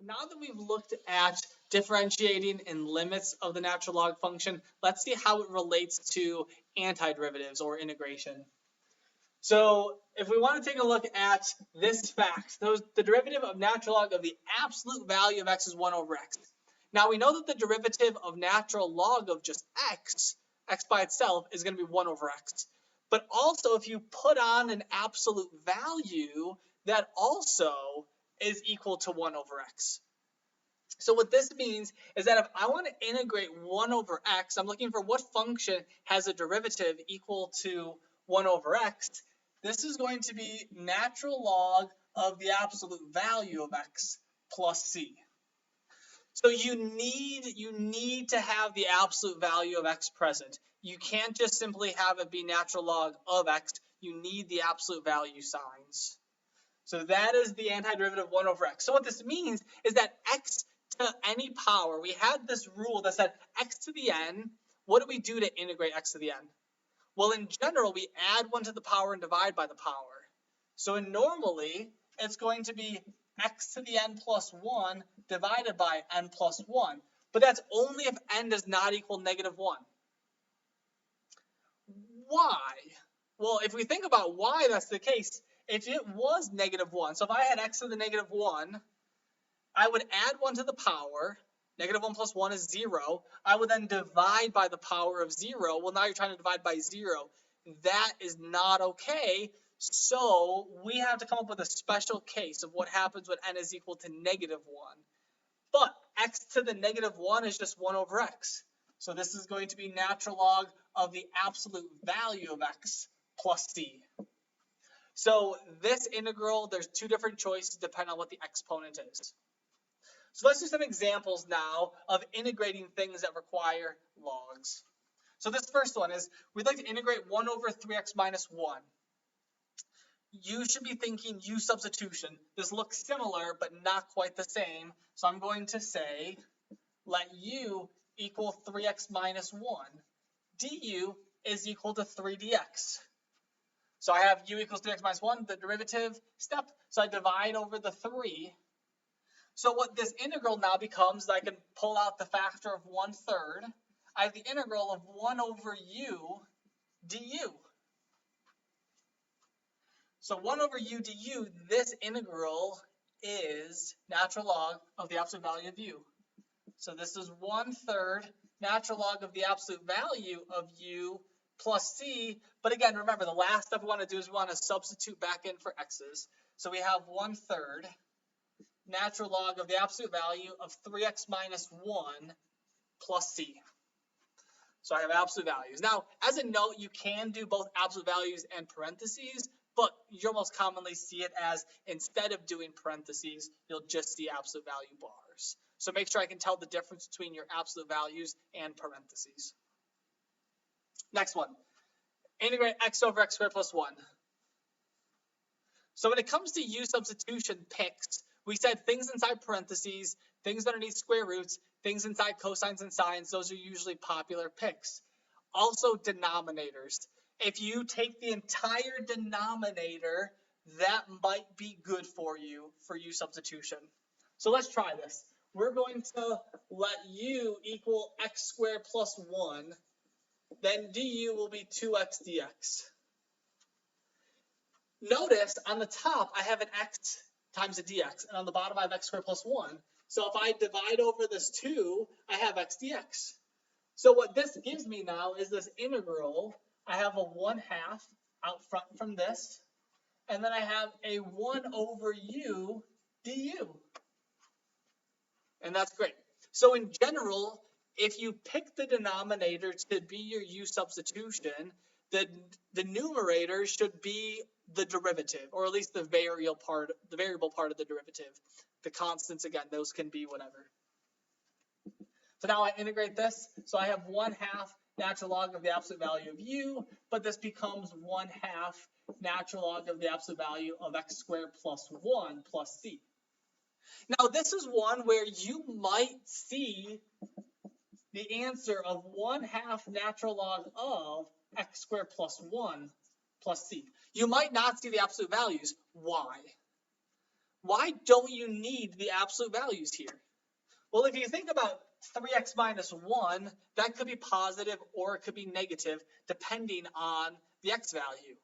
Now that we've looked at differentiating and limits of the natural log function, let's see how it relates to antiderivatives or integration. So if we want to take a look at this fact, the derivative of natural log of the absolute value of x is 1 over x. Now we know that the derivative of natural log of just x by itself, is going to be 1 over x. But also if you put on an absolute value, that also is equal to 1 over x. So what this means is that if I want to integrate 1 over x, I'm looking for what function has a derivative equal to 1 over x. This is going to be natural log of the absolute value of x plus c. So you need to have the absolute value of x present. You can't just simply have it be natural log of x. You need the absolute value signs. So that is the antiderivative of 1 over x. So what this means is that x to any power, we had this rule that said x to the n. What do we do to integrate x to the n? Well, in general, we add 1 to the power and divide by the power. So normally, it's going to be x to the n plus 1 divided by n plus 1. But that's only if n does not equal negative 1. Why? Well, if we think about why that's the case, if it was negative 1, so if I had x to the negative 1, I would add 1 to the power. Negative 1 plus 1 is 0. I would then divide by the power of 0. Well, now you're trying to divide by 0. That is not okay. So we have to come up with a special case of what happens when n is equal to negative 1. But x to the negative 1 is just 1 over x. So this is going to be natural log of the absolute value of x plus c. So this integral, there's two different choices depending on what the exponent is. So let's do some examples now of integrating things that require logs. So this first one is, we'd like to integrate 1 over 3x minus 1. You should be thinking u substitution. This looks similar, but not quite the same. So I'm going to say, let u equal 3x minus 1. Du is equal to 3 dx. So I have u equals 3x minus 1, the derivative step. So I divide over the 3. So what this integral now becomes, I can pull out the factor of 1/3. I have the integral of 1 over u du. So 1 over u du, this integral is natural log of the absolute value of u. So this is 1/3 natural log of the absolute value of u plus c. But again, remember, the last step we want to do is we want to substitute back in for x's. So we have 1/3 natural log of the absolute value of 3x minus 1 plus c. So I have absolute values. Now, as a note, you can do both absolute values and parentheses, but you'll most commonly see it as, instead of doing parentheses, you'll just see absolute value bars. So make sure I can tell the difference between your absolute values and parentheses. Next one, integrate x over x squared plus 1. So when it comes to u substitution picks, we said things inside parentheses, things underneath square roots, things inside cosines and sines, those are usually popular picks. Also denominators. If you take the entire denominator, that might be good for u substitution. So let's try this. We're going to let u equal x squared plus 1. Then du will be 2x dx. Notice on the top I have an x times a dx, and on the bottom I have x squared plus 1. So if I divide over this 2, I have x dx. So what this gives me now is this integral. I have a 1/2 out front from this, and then I have a 1 over u du. And that's great. So in general, if you pick the denominator to be your u substitution, the numerator should be the derivative, or at least the variable part of the derivative. The constants, again, those can be whatever. So now I integrate this. So I have 1/2 natural log of the absolute value of u, but this becomes 1/2 natural log of the absolute value of x squared plus 1 plus c. Now this is one where you might see the answer of 1/2 natural log of x squared plus 1 plus c. You might not see the absolute values. Why? Why don't you need the absolute values here? Well, if you think about 3x minus 1, that could be positive or it could be negative depending on the x value.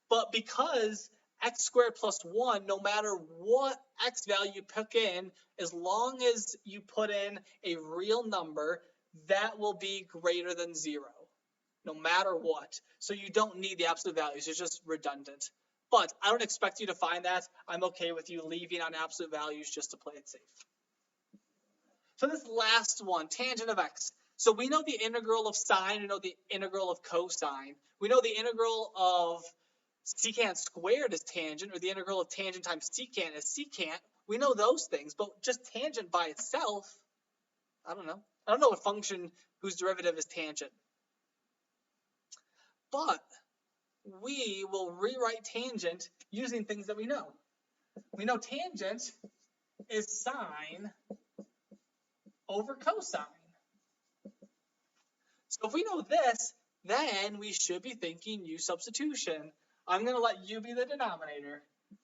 But because x squared plus 1, no matter what x value you put in, as long as you put in a real number, that will be greater than 0, no matter what. So you don't need the absolute values. It's just redundant. But I don't expect you to find that. I'm okay with you leaving on absolute values just to play it safe. So this last one, tangent of x. So we know the integral of sine, we know the integral of cosine. We know the integral of secant squared is tangent, or the integral of tangent times secant is secant. We know those things, but just tangent by itself, I don't know. I don't know a function whose derivative is tangent. But we will rewrite tangent using things that we know. We know tangent is sine over cosine. So if we know this, then we should be thinking u substitution. I'm going to let u be the denominator.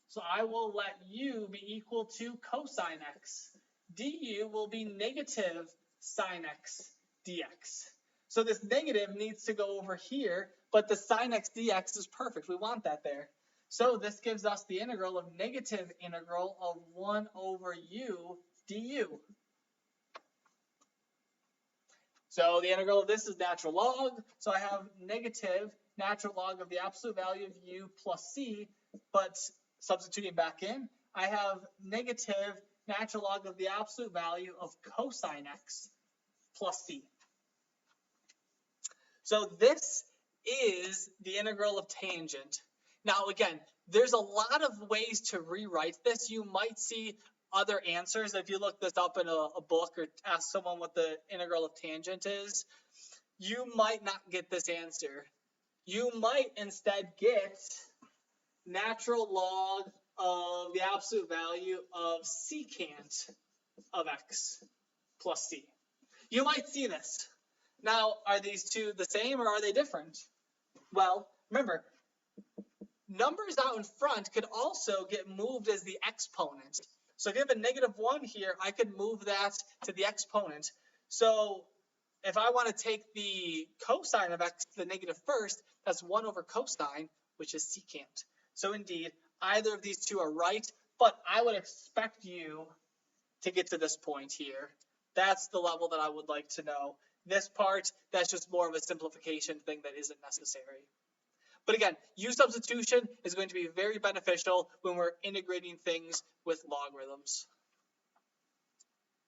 So I will let u be equal to cosine x. Du will be negative sine x dx. So this negative needs to go over here, but the sine x dx is perfect. We want that there. So this gives us the integral of negative integral of 1 over u du. So the integral of this is natural log. So I have negative natural log of the absolute value of u plus c, but substituting back in, I have negative natural log of the absolute value of cosine x plus c. So this is the integral of tangent. Now again, there's a lot of ways to rewrite this. You might see other answers. If you look this up in a book or ask someone what the integral of tangent is, you might not get this answer. You might instead get natural log of the absolute value of secant of x plus c. You might see this. Now, are these two the same or are they different? Well, remember, numbers out in front could also get moved as the exponent. So if you have a negative 1 here, I could move that to the exponent. So if I want to take the cosine of x to the negative first, that's 1 over cosine, which is secant. So indeed, either of these two are right, but I would expect you to get to this point here. That's the level that I would like to know. This part, that's just more of a simplification thing that isn't necessary. But again, u substitution is going to be very beneficial when we're integrating things with logarithms.